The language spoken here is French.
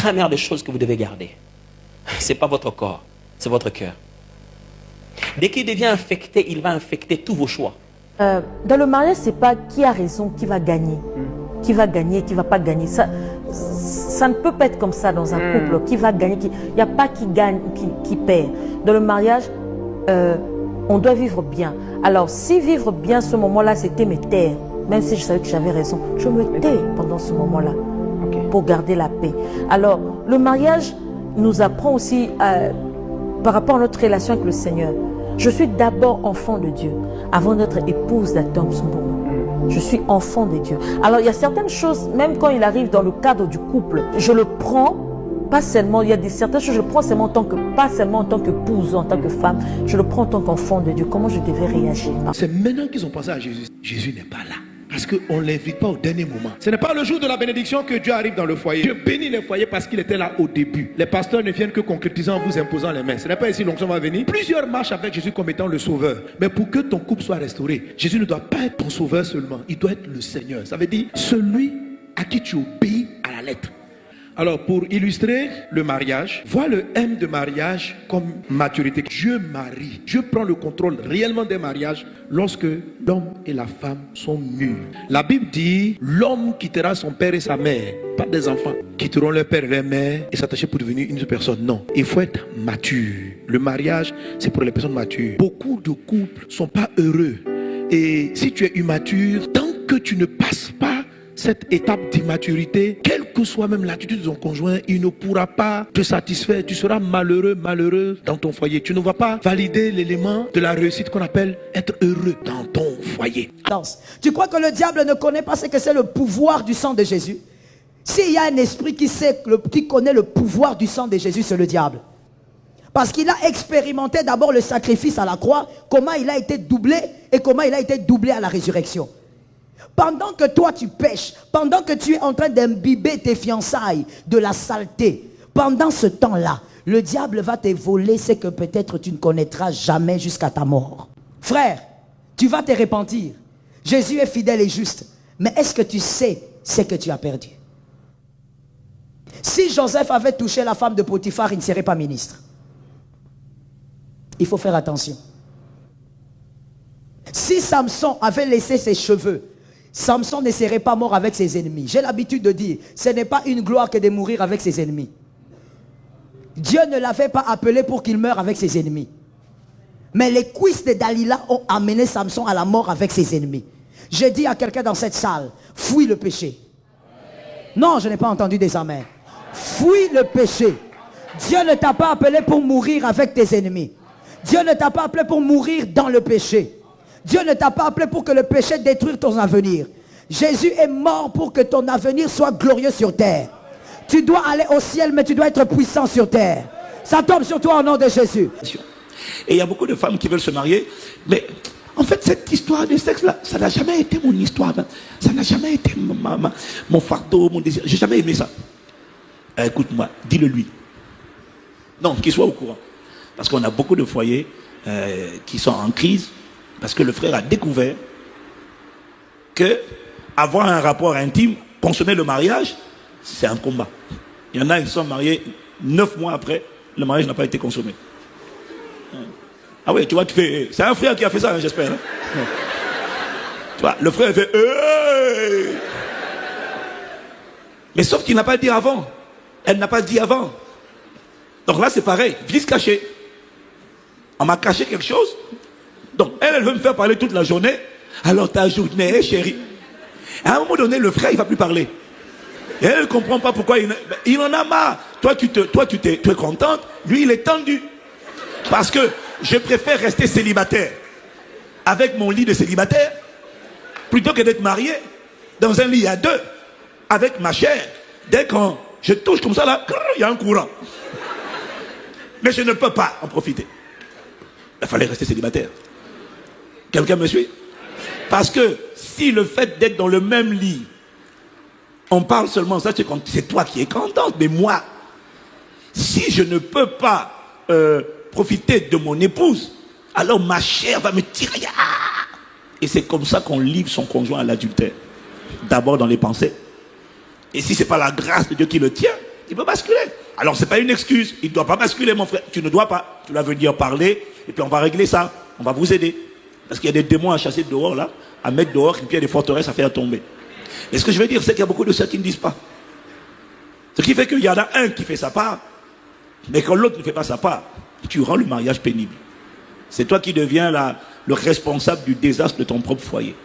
première des choses que vous devez garder, ce n'est pas votre corps, c'est votre cœur. Dès qu'il devient infecté, il va infecter tous vos choix. Dans le mariage, ce n'est pas qui a raison, qui va gagner. Qui va gagner, qui ne va pas gagner. Ça ne peut pas être comme ça dans un couple. Qui va gagner, il n'y a pas qui gagne, qui perd. Dans le mariage, on doit vivre bien. Alors, si vivre bien ce moment-là, c'était me taire, même si je savais que j'avais raison, je me tais pendant ce moment-là pour garder la paix. Alors, le mariage nous apprend aussi, par rapport à notre relation avec le Seigneur, je suis d'abord enfant de Dieu, avant d'être épouse d'Adam Sumbomo. Je suis enfant de Dieu. Alors, il y a certaines choses, même quand il arrive dans le cadre du couple, je le prends, pas seulement, il y a certaines choses, je le prends seulement pas seulement en tant qu'épouse ou en tant que femme, je le prends en tant qu'enfant de Dieu. Comment je devais réagir? C'est maintenant qu'ils ont pensé à Jésus. Jésus n'est pas là. Parce qu'on ne l'invite pas au dernier moment. Ce n'est pas le jour de la bénédiction que Dieu arrive dans le foyer. Dieu bénit les foyers parce qu'il était là au début. Les pasteurs ne viennent que concrétiser en vous imposant les mains. Ce n'est pas ici l'onction va venir. Plusieurs marchent avec Jésus comme étant le sauveur. Mais pour que ton couple soit restauré, Jésus ne doit pas être ton sauveur seulement. Il doit être le Seigneur. Ça veut dire celui à qui tu obéis à la lettre. Alors, pour illustrer le mariage, vois le M de mariage comme maturité. Dieu marie. Dieu prend le contrôle réellement des mariages lorsque l'homme et la femme sont mûrs. La Bible dit, l'homme quittera son père et sa mère, pas des enfants, quitteront leur père et leur mère et s'attacher pour devenir une seule personne. Non, il faut être mature. Le mariage, c'est pour les personnes matures. Beaucoup de couples ne sont pas heureux. Et si tu es immature, tant que tu ne passes pas cette étape d'immaturité, quelle que soit même l'attitude de ton conjoint, il ne pourra pas te satisfaire. Tu seras malheureux, malheureux dans ton foyer. Tu ne vas pas valider l'élément de la réussite qu'on appelle être heureux dans ton foyer. Tu crois que le diable ne connaît pas ce que c'est le pouvoir du sang de Jésus? S'il y a un esprit qui connaît le pouvoir du sang de Jésus, c'est le diable. Parce qu'il a expérimenté d'abord le sacrifice à la croix, comment il a été doublé et comment il a été doublé à la résurrection. Pendant que toi tu pêches, pendant que tu es en train d'imbiber tes fiançailles de la saleté, pendant ce temps-là, le diable va te voler ce que peut-être tu ne connaîtras jamais jusqu'à ta mort. Frère, tu vas te repentir. Jésus est fidèle et juste. Mais est-ce que tu sais ce que tu as perdu? Si Joseph avait touché la femme de Potiphar, il ne serait pas ministre. Il faut faire attention. Si Samson avait laissé ses cheveux, Samson ne serait pas mort avec ses ennemis. J'ai l'habitude de dire, ce n'est pas une gloire que de mourir avec ses ennemis. Dieu ne l'avait pas appelé pour qu'il meure avec ses ennemis. Mais les cuisses de Dalila ont amené Samson à la mort avec ses ennemis. Je dis à quelqu'un dans cette salle, fuis le péché. Non, je n'ai pas entendu des amens. Fuis le péché. Dieu ne t'a pas appelé pour mourir avec tes ennemis. Dieu ne t'a pas appelé pour mourir dans le péché. Dieu ne t'a pas appelé pour que le péché détruise ton avenir. Jésus est mort pour que ton avenir soit glorieux sur terre. Tu dois aller au ciel, mais tu dois être puissant sur terre. Ça tombe sur toi au nom de Jésus. Et il y a beaucoup de femmes qui veulent se marier, mais en fait cette histoire de sexe-là, ça n'a jamais été mon histoire. Ça n'a jamais été mon fardeau, mon désir. J'ai jamais aimé ça. Écoute-moi, dis-le lui. Non, qu'il soit au courant. Parce qu'on a beaucoup de foyers qui sont en crise. Parce que le frère a découvert que avoir un rapport intime, consommer le mariage, c'est un combat. Il y en a qui sont mariés 9 mois après, le mariage n'a pas été consommé. Ah oui, tu vois, c'est un frère qui a fait ça, hein, j'espère. Hein? Tu vois, le frère fait hey! Mais sauf qu'il n'a pas dit avant. Elle n'a pas dit avant. Donc là, c'est pareil, vice caché. On m'a caché quelque chose. Donc, elle veut me faire parler toute la journée. Alors, ta journée, chérie. À un moment donné, le frère, il ne va plus parler. Et elle ne comprend pas pourquoi il en a marre. Toi, tu es contente. Lui, il est tendu. Parce que je préfère rester célibataire avec mon lit de célibataire plutôt que d'être marié dans un lit à deux avec ma chair. Dès que je touche comme ça, là, il y a un courant. Mais je ne peux pas en profiter. Il fallait rester célibataire. Quelqu'un me suit? Parce que si le fait d'être dans le même lit, on parle seulement ça, c'est toi qui es contente. Mais moi, si je ne peux pas profiter de mon épouse, alors ma chair va me tirer. Et c'est comme ça qu'on livre son conjoint à l'adultère. D'abord dans les pensées. Et si ce n'est pas la grâce de Dieu qui le tient, il peut basculer. Alors, c'est pas une excuse. Il ne doit pas basculer, mon frère. Tu ne dois pas. Tu dois venir parler, et puis on va régler ça. On va vous aider. Parce qu'il y a des démons à chasser dehors, là, à mettre dehors, et puis il y a des forteresses à faire tomber. Et ce que je veux dire, c'est qu'il y a beaucoup de ceux qui ne disent pas. Ce qui fait qu'il y en a un qui fait sa part, mais quand l'autre ne fait pas sa part, tu rends le mariage pénible. C'est toi qui deviens le responsable du désastre de ton propre foyer.